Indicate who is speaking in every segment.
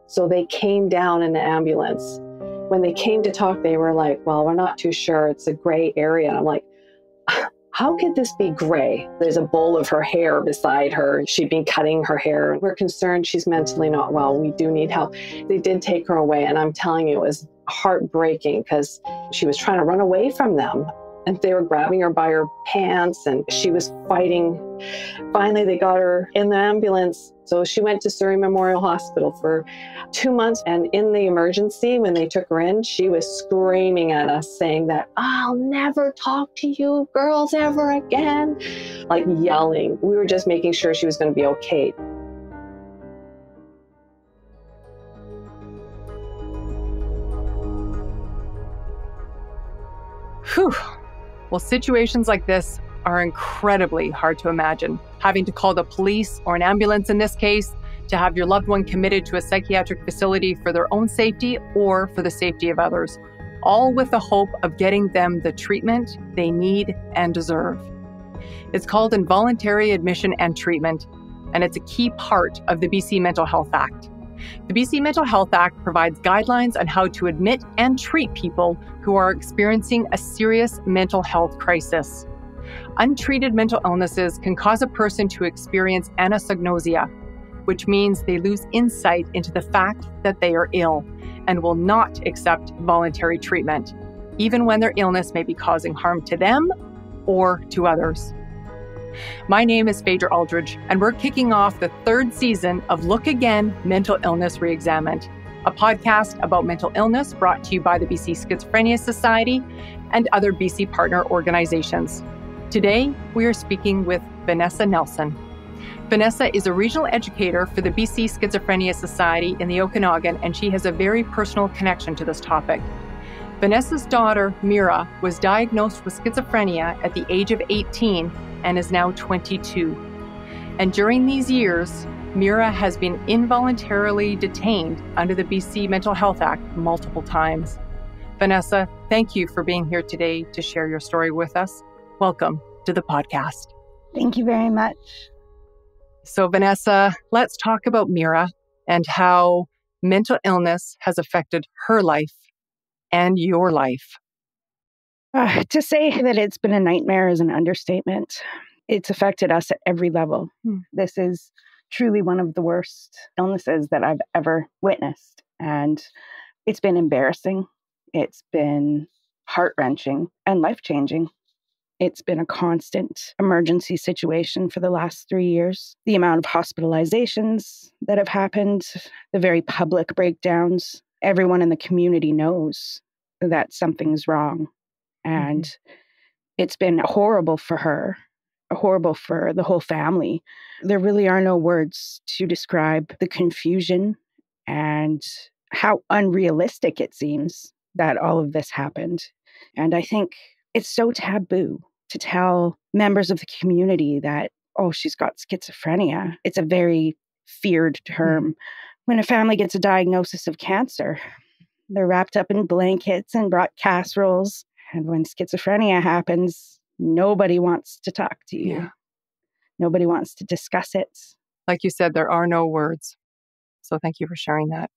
Speaker 1: So they came down in the ambulance. When they came to talk, they were like, well, we're not too sure. It's a gray area. And I'm like, how could this be gray? There's a bowl of her hair beside her. She'd been cutting her hair. We're concerned she's mentally not well. We do need help. They did take her away. And I'm telling you, it was heartbreaking because she was trying to run away from them. And they were grabbing her by her pants and she was fighting. Finally, they got her in the ambulance. So she went to Surrey Memorial Hospital for 2 months. And in the emergency, when they took her in, she was screaming at us saying that, I'll never talk to you girls ever again. Like yelling. We were just making sure she was going to be okay.
Speaker 2: Whew. Well, situations like this are incredibly hard to imagine. Having to call the police or an ambulance in this case, to have your loved one committed to a psychiatric facility for their own safety or for the safety of others, all with the hope of getting them the treatment they need and deserve. It's called involuntary admission and treatment, and it's a key part of the BC Mental Health Act. The BC Mental Health Act provides guidelines on how to admit and treat people who are experiencing a serious mental health crisis. Untreated mental illnesses can cause a person to experience anosognosia, which means they lose insight into the fact that they are ill and will not accept voluntary treatment, even when their illness may be causing harm to them or to others. My name is Phaedra Aldridge, and we're kicking off the 3rd season of Look Again, Mental Illness Reexamined, a podcast about mental illness brought to you by the BC Schizophrenia Society and other BC partner organizations. Today, we are speaking with Vanessa Nelson. Vanessa is a regional educator for the BC Schizophrenia Society in the Okanagan, and she has a very personal connection to this topic. Vanessa's daughter, Mira, was diagnosed with schizophrenia at the age of 18 and is now 22. And during these years, Mira has been involuntarily detained under the BC Mental Health Act multiple times. Vanessa, thank you for being here today to share your story with us. Welcome to the podcast.
Speaker 3: Thank you very much.
Speaker 2: So Vanessa, let's talk about Mira and how mental illness has affected her life and your life.
Speaker 3: To say that it's been a nightmare is an understatement. It's affected us at every level. This is truly one of the worst illnesses that I've ever witnessed. And it's been embarrassing. It's been heart-wrenching and life-changing. It's been a constant emergency situation for the last 3 years. The amount of hospitalizations that have happened, the very public breakdowns, everyone in the community knows that something's wrong. And it's been horrible for her, horrible for the whole family. There really are no words to describe the confusion and how unrealistic it seems that all of this happened. And I think it's so taboo to tell members of the community that, oh, she's got schizophrenia. It's a very feared term. When a family gets a diagnosis of cancer, they're wrapped up in blankets and brought casseroles. And when schizophrenia happens, nobody wants to talk to you. Yeah. Nobody wants to discuss it.
Speaker 2: Like you said, there are no words. So thank you for sharing that.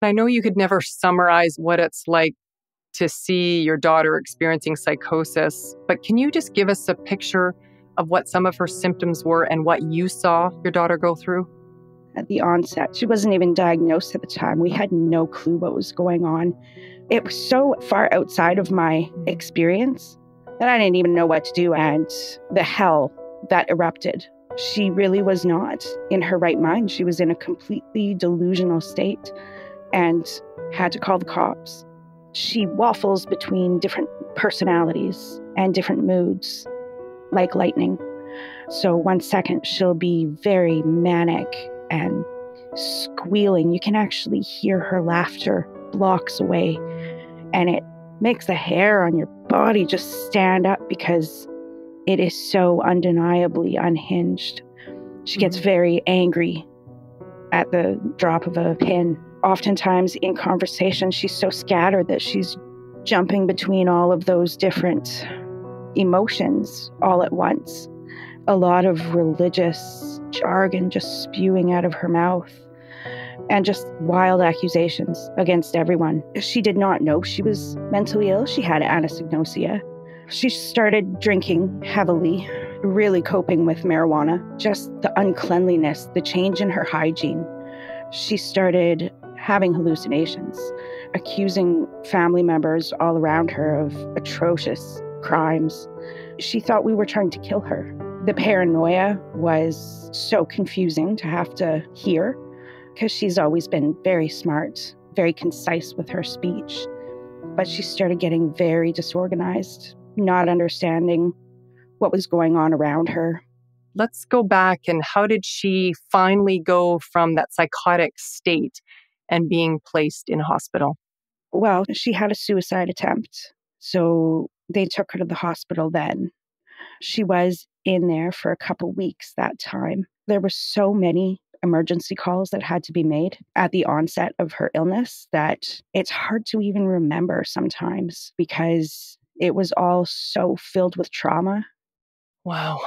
Speaker 2: I know you could never summarize what it's like to see your daughter experiencing psychosis, but can you just give us a picture of what some of her symptoms were and what you saw your daughter go through?
Speaker 3: At the onset, she wasn't even diagnosed at the time. We had no clue what was going on. It was so far outside of my experience that I didn't even know what to do. And the hell that erupted, she really was not in her right mind. She was in a completely delusional state and had to call the cops. She waffles between different personalities and different moods, like lightning. So 1 second, she'll be very manic and squealing. You can actually hear her laughter blocks away. And it makes the hair on your body just stand up because it is so undeniably unhinged. She gets very angry at the drop of a pin. Oftentimes in conversation, she's so scattered that she's jumping between all of those different emotions all at once. A lot of religious jargon just spewing out of her mouth. and just wild accusations against everyone. She did not know she was mentally ill. She had anosognosia. She started drinking heavily, really coping with marijuana, just the uncleanliness, the change in her hygiene. She started having hallucinations, accusing family members all around her of atrocious crimes. She thought we were trying to kill her. The paranoia was so confusing to have to hear because she's always been very smart, very concise with her speech. But she started getting very disorganized, not understanding what was going on around her.
Speaker 2: Let's go back. And how did she finally go from that psychotic state and being placed in hospital?
Speaker 3: Well, she had a suicide attempt. So they took her to the hospital then. She was in there for a couple weeks that time. There were so many emergency calls that had to be made at the onset of her illness that it's hard to even remember sometimes because it was all so filled with trauma.
Speaker 2: Wow.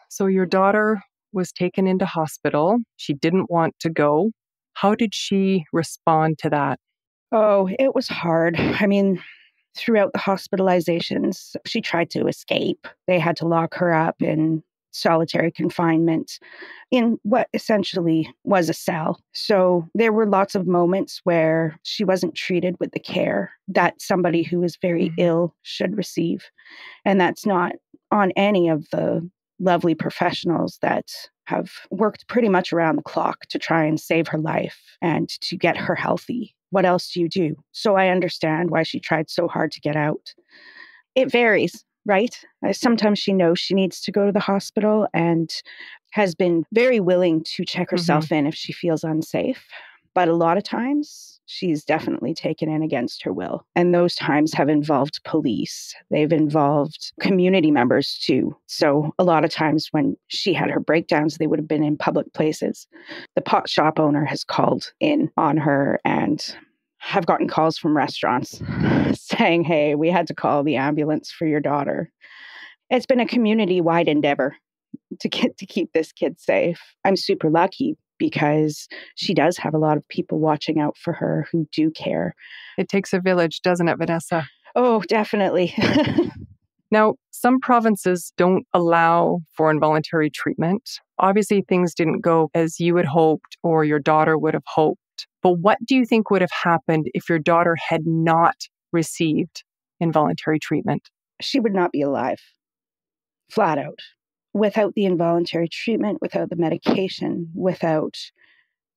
Speaker 2: So your daughter was taken into hospital. She didn't want to go. How did she respond to that?
Speaker 3: Oh, it was hard. I mean, throughout the hospitalizations, she tried to escape. They had to lock her up in solitary confinement in what essentially was a cell. So there were lots of moments where she wasn't treated with the care that somebody who is very ill should receive. And that's not on any of the lovely professionals that have worked pretty much around the clock to try and save her life and to get her healthy. What else do you do? So I understand why she tried so hard to get out. It varies, right? Sometimes she knows she needs to go to the hospital and has been very willing to check herself in if she feels unsafe. But a lot of times, she's definitely taken in against her will. And those times have involved police. They've involved community members too. So a lot of times when she had her breakdowns, they would have been in public places. The pot shop owner has called in on her and have gotten calls from restaurants saying, hey, we had to call the ambulance for your daughter. It's been a community-wide endeavor to keep this kid safe. I'm super lucky because she does have a lot of people watching out for her who do care.
Speaker 2: It takes a village, doesn't it, Vanessa?
Speaker 3: Oh, definitely.
Speaker 2: Now, some provinces don't allow for involuntary treatment. Obviously, things didn't go as you had hoped or your daughter would have hoped. But what do you think would have happened if your daughter had not received involuntary treatment?
Speaker 3: She would not be alive. Flat out. Without the involuntary treatment, without the medication, without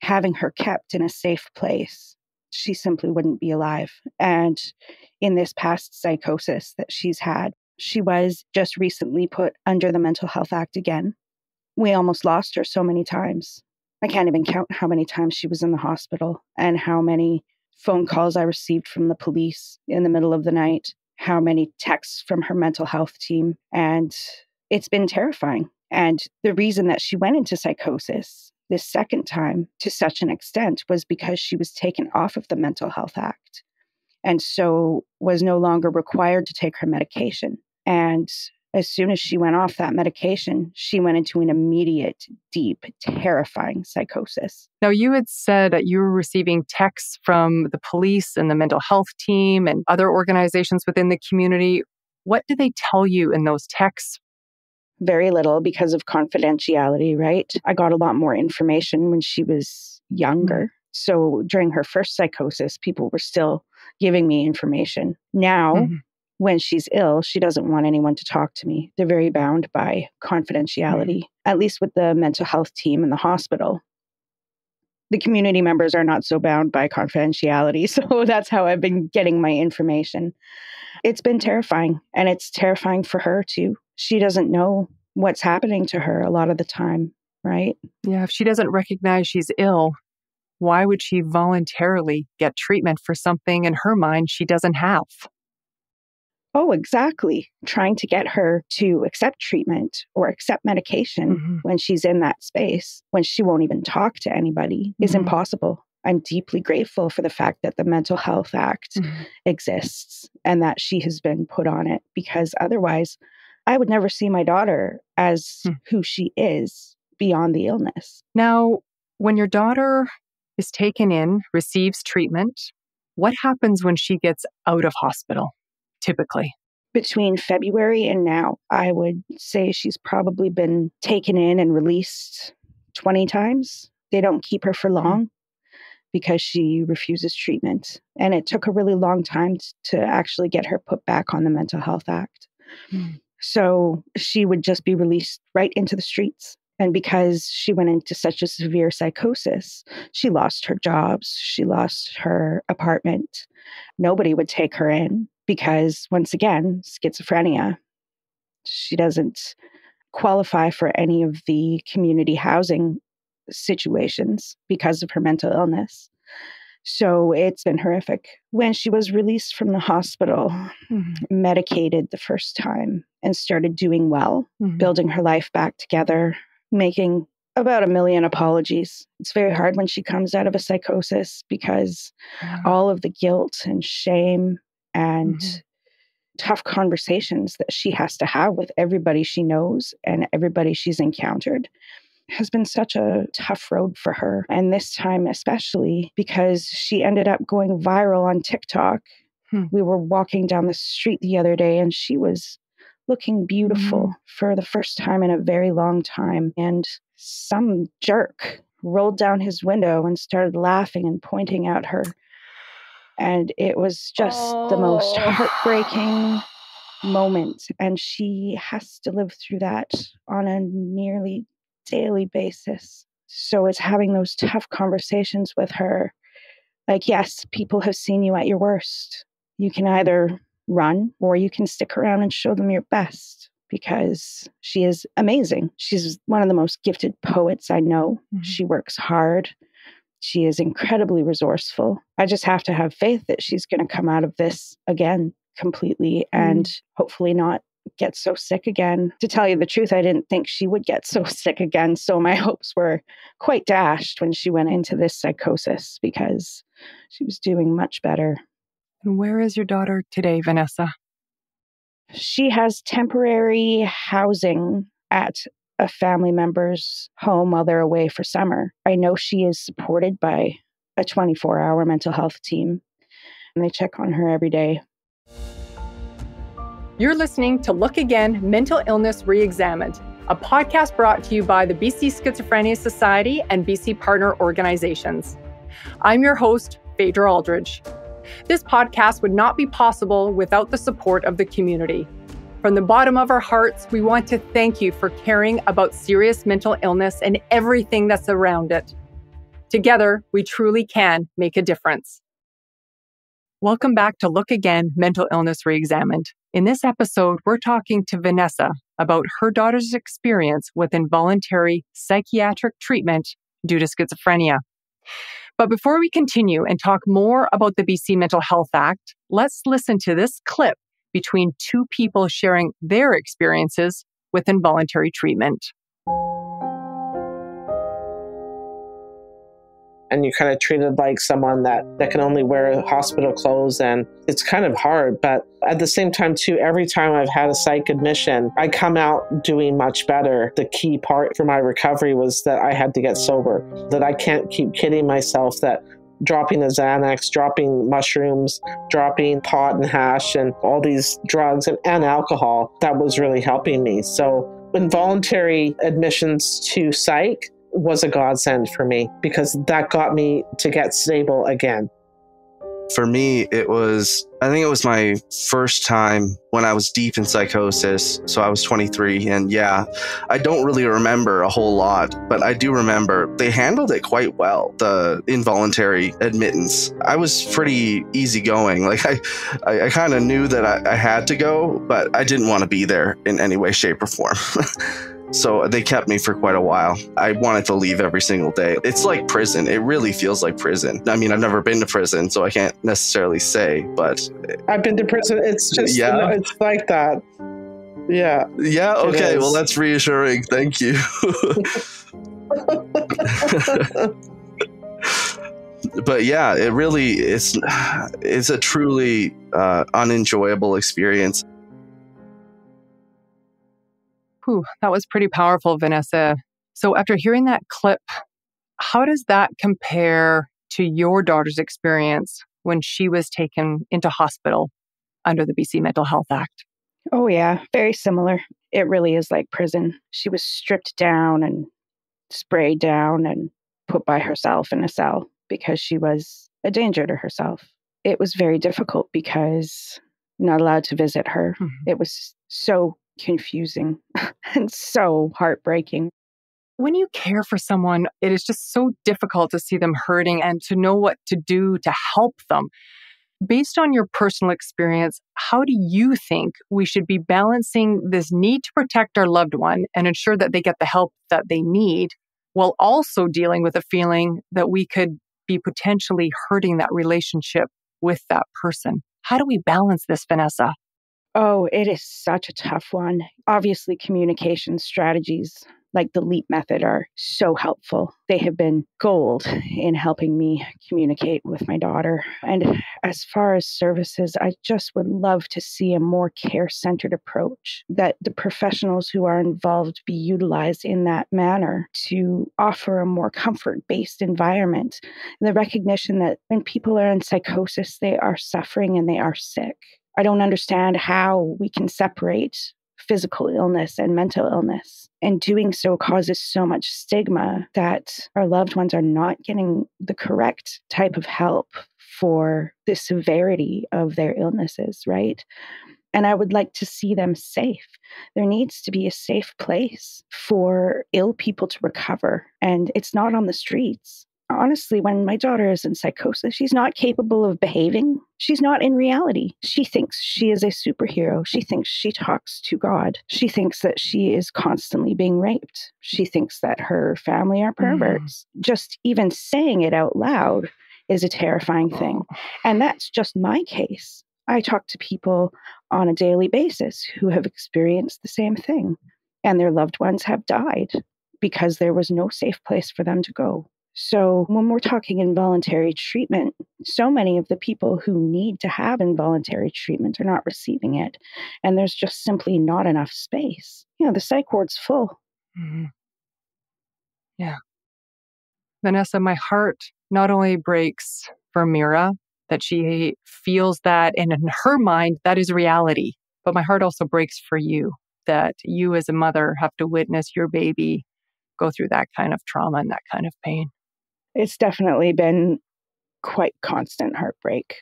Speaker 3: having her kept in a safe place, she simply wouldn't be alive. And in this past psychosis that she's had, she was just recently put under the Mental Health Act again. We almost lost her so many times. I can't even count how many times she was in the hospital and how many phone calls I received from the police in the middle of the night, how many texts from her mental health team. And it's been terrifying. And the reason that she went into psychosis this second time to such an extent was because she was taken off of the Mental Health Act and so was no longer required to take her medication. And as soon as she went off that medication, she went into an immediate, deep, terrifying psychosis.
Speaker 2: Now, you had said that you were receiving texts from the police and the mental health team and other organizations within the community. What did they tell you in those texts?
Speaker 3: Very little because of confidentiality, right? I got a lot more information when she was younger. So during her first psychosis, people were still giving me information. Now, when she's ill, she doesn't want anyone to talk to me. They're very bound by confidentiality, at least with the mental health team in the hospital. The community members are not so bound by confidentiality. So that's how I've been getting my information. It's been terrifying, and it's terrifying for her too. She doesn't know what's happening to her a lot of the time, right?
Speaker 2: Yeah, if she doesn't recognize she's ill, why would she voluntarily get treatment for something in her mind she doesn't have?
Speaker 3: Oh, exactly. Trying to get her to accept treatment or accept medication when she's in that space, when she won't even talk to anybody, is impossible. I'm deeply grateful for the fact that the Mental Health Act exists and that she has been put on it, because otherwise I would never see my daughter as who she is beyond the illness.
Speaker 2: Now, when your daughter is taken in, receives treatment. What happens when she gets out of hospital, typically?
Speaker 3: Between February and now, I would say she's probably been taken in and released 20 times. They don't keep her for long because she refuses treatment. And it took a really long time to actually get her put back on the Mental Health Act. So she would just be released right into the streets. And because she went into such a severe psychosis, she lost her jobs, she lost her apartment. Nobody would take her in because, once again, schizophrenia. She doesn't qualify for any of the community housing situations because of her mental illness. So it's been horrific. When she was released from the hospital, medicated the first time and started doing well, building her life back together, making about 1 million apologies. It's very hard when she comes out of a psychosis because all of the guilt and shame and tough conversations that she has to have with everybody she knows and everybody she's encountered has been such a tough road for her. And this time especially because she ended up going viral on TikTok. We were walking down the street the other day and she was looking beautiful for the first time in a very long time. And some jerk rolled down his window and started laughing and pointing at her. And it was just the most heartbreaking moment. And she has to live through that on a nearly daily basis. So it's having those tough conversations with her. Like, yes, people have seen you at your worst. You can either run or you can stick around and show them your best, because she is amazing. She's one of the most gifted poets I know. She works hard. She is incredibly resourceful. I just have to have faith that she's going to come out of this again completely and hopefully not get so sick again. To tell you the truth, I didn't think she would get so sick again. So my hopes were quite dashed when she went into this psychosis because she was doing much better.
Speaker 2: And where is your daughter today, Vanessa?
Speaker 3: She has temporary housing at a family member's home while they're away for summer. I know she is supported by a 24-hour mental health team, and they check on her every day.
Speaker 2: You're listening to Look Again, Mental Illness Reexamined, a podcast brought to you by the BC Schizophrenia Society and BC partner organizations. I'm your host, Phaedra Aldridge. This podcast would not be possible without the support of the community. From the bottom of our hearts, we want to thank you for caring about serious mental illness and everything that's around it. Together, we truly can make a difference. Welcome back to Look Again, Mental Illness Reexamined. In this episode, we're talking to Vanessa about her daughter's experience with involuntary psychiatric treatment due to schizophrenia. But before we continue and talk more about the BC Mental Health Act, let's listen to this clip between two people sharing their experiences with involuntary treatment.
Speaker 4: And you're kind of treated like someone that can only wear hospital clothes, and it's kind of hard. But at the same time, too, every time I've had a psych admission, I come out doing much better. The key part for my recovery was that I had to get sober, that I can't keep kidding myself that dropping a Xanax, dropping mushrooms, dropping pot and hash and all these drugs and alcohol, that was really helping me. So involuntary admissions to psych was a godsend for me because that got me to get stable again.
Speaker 5: For me, I think it was my first time when I was deep in psychosis. So I was 23, and yeah, I don't really remember a whole lot, but I do remember they handled it quite well, the involuntary admittance. I was pretty easygoing. Like I kind of knew that I had to go, but I didn't want to be there in any way, shape, or form. So they kept me for quite a while. I wanted to leave every single day. It's like prison. It really feels like prison. I mean, I've never been to prison, so I can't necessarily say, but...
Speaker 4: I've been to prison. It's just, it's like that. Yeah.
Speaker 5: Yeah, okay. Well, that's reassuring. Thank you. But yeah, it really is. It's a truly unenjoyable experience.
Speaker 2: Whew, that was pretty powerful, Vanessa. So after hearing that clip, how does that compare to your daughter's experience when she was taken into hospital under the BC Mental Health Act?
Speaker 3: Oh, yeah, very similar. It really is like prison. She was stripped down and sprayed down and put by herself in a cell because she was a danger to herself. It was very difficult because I'm not allowed to visit her. It was so confusing and so heartbreaking.
Speaker 2: When you care for someone, it is just so difficult to see them hurting and to know what to do to help them. Based on your personal experience, how do you think we should be balancing this need to protect our loved one and ensure that they get the help that they need, while also dealing with a feeling that we could be potentially hurting that relationship with that person? How do we balance this, Vanessa?
Speaker 3: Oh, it is such a tough one. Obviously, communication strategies like the LEAP method are so helpful. They have been gold in helping me communicate with my daughter. And as far as services, I just would love to see a more care-centered approach, that the professionals who are involved be utilized in that manner to offer a more comfort-based environment. The recognition that when people are in psychosis, they are suffering and they are sick. I don't understand how we can separate physical illness and mental illness. And doing so causes so much stigma that our loved ones are not getting the correct type of help for the severity of their illnesses, right? And I would like to see them safe. There needs to be a safe place for ill people to recover. And it's not on the streets. Honestly, when my daughter is in psychosis, she's not capable of behaving. She's not in reality. She thinks she is a superhero. She thinks she talks to God. She thinks that she is constantly being raped. She thinks that her family are perverts. Just even saying it out loud is a terrifying thing. And that's just my case. I talk to people on a daily basis who have experienced the same thing, and their loved ones have died because there was no safe place for them to go. So when we're talking involuntary treatment, so many of the people who need to have involuntary treatment are not receiving it. And there's just simply not enough space. You know, the psych ward's full.
Speaker 2: Yeah. Vanessa, my heart not only breaks for Mira, that she feels that, and in her mind, that is reality. But my heart also breaks for you, that you as a mother have to witness your baby go through that kind of trauma and that kind of pain.
Speaker 3: It's definitely been quite constant heartbreak.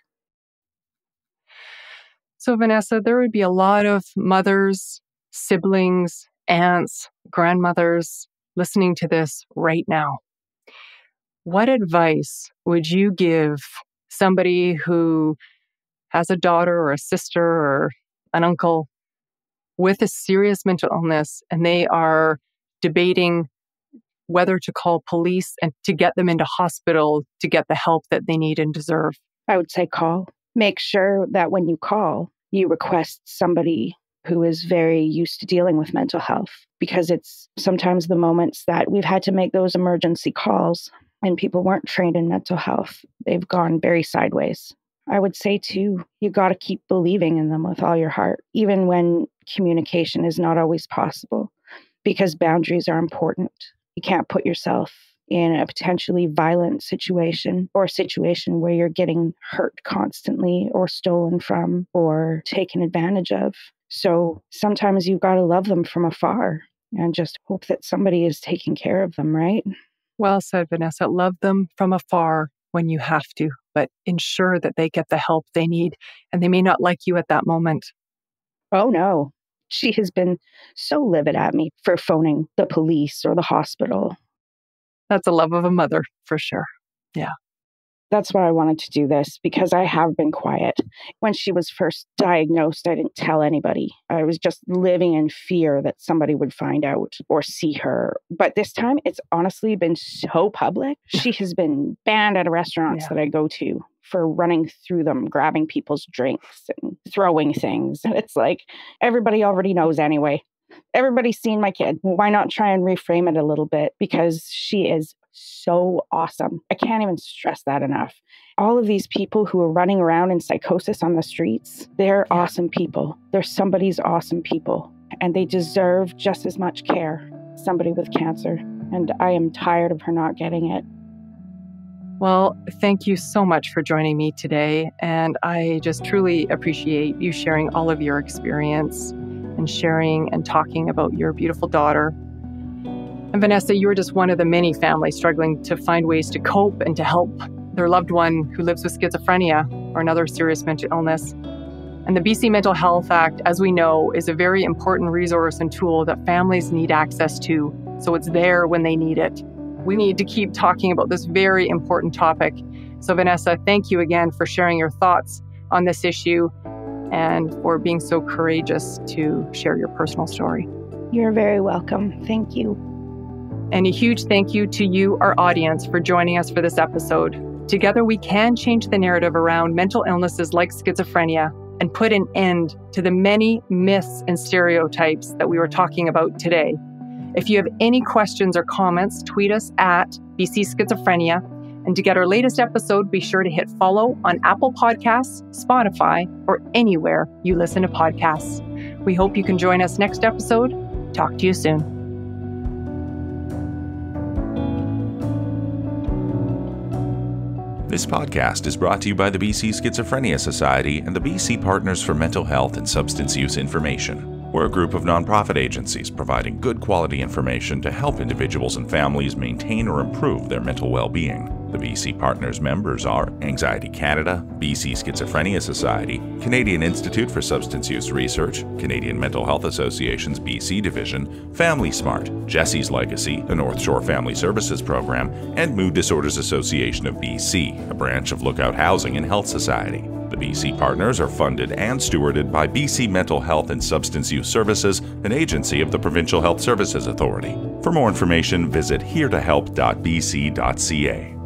Speaker 2: So, Vanessa, there would be a lot of mothers, siblings, aunts, grandmothers listening to this right now. What advice would you give somebody who has a daughter or a sister or an uncle with a serious mental illness and they are debating whether to call police and to get them into hospital to get the help that they need and deserve?
Speaker 3: I would say call. Make sure that when you call, you request somebody who is very used to dealing with mental health, because it's sometimes the moments that we've had to make those emergency calls and people weren't trained in mental health. They've gone very sideways. I would say too, you got to keep believing in them with all your heart, even when communication is not always possible, because boundaries are important. You can't put yourself in a potentially violent situation or a situation where you're getting hurt constantly or stolen from or taken advantage of. So sometimes you've got to love them from afar and just hope that somebody is taking care of them, right?
Speaker 2: Well said, Vanessa. Love them from afar when you have to, but ensure that they get the help they need, and they may not like you at that moment.
Speaker 3: Oh, no. She has been so livid at me for phoning the police or the hospital.
Speaker 2: That's a love of a mother, for sure. Yeah.
Speaker 3: That's why I wanted to do this, because I have been quiet. When she was first diagnosed, I didn't tell anybody. I was just living in fear that somebody would find out or see her. But this time, it's honestly been so public. She has been banned at restaurants that I go to for running through them, grabbing people's drinks and throwing things. And it's like, everybody already knows anyway. Everybody's seen my kid. Why not try and reframe it a little bit? Because she is so awesome. I can't even stress that enough. All of these people who are running around in psychosis on the streets, they're awesome people. They're somebody's awesome people. And they deserve just as much care. Somebody with cancer. And I am tired of her not getting it.
Speaker 2: Well, thank you so much for joining me today. And I just truly appreciate you sharing all of your experience and sharing and talking about your beautiful daughter. And Vanessa, you are just one of the many families struggling to find ways to cope and to help their loved one who lives with schizophrenia or another serious mental illness. And the BC Mental Health Act, as we know, is a very important resource and tool that families need access to, so it's there when they need it. We need to keep talking about this very important topic. So Vanessa, thank you again for sharing your thoughts on this issue and for being so courageous to share your personal story.
Speaker 3: You're very welcome. Thank you.
Speaker 2: And a huge thank you to you, our audience, for joining us for this episode. Together, we can change the narrative around mental illnesses like schizophrenia and put an end to the many myths and stereotypes that we were talking about today. If you have any questions or comments, tweet us at BC Schizophrenia. And to get our latest episode, be sure to hit follow on Apple Podcasts, Spotify, or anywhere you listen to podcasts. We hope you can join us next episode. Talk to you soon.
Speaker 6: This podcast is brought to you by the BC Schizophrenia Society and the BC Partners for Mental Health and Substance Use Information. We're a group of nonprofit agencies providing good quality information to help individuals and families maintain or improve their mental well-being. The BC Partners members are Anxiety Canada, BC Schizophrenia Society, Canadian Institute for Substance Use Research, Canadian Mental Health Association's BC Division, Family Smart, Jesse's Legacy, the North Shore Family Services Program, and Mood Disorders Association of BC, a branch of Lookout Housing and Health Society. The BC Partners are funded and stewarded by BC Mental Health and Substance Use Services, an agency of the Provincial Health Services Authority. For more information, visit heretohelp.bc.ca.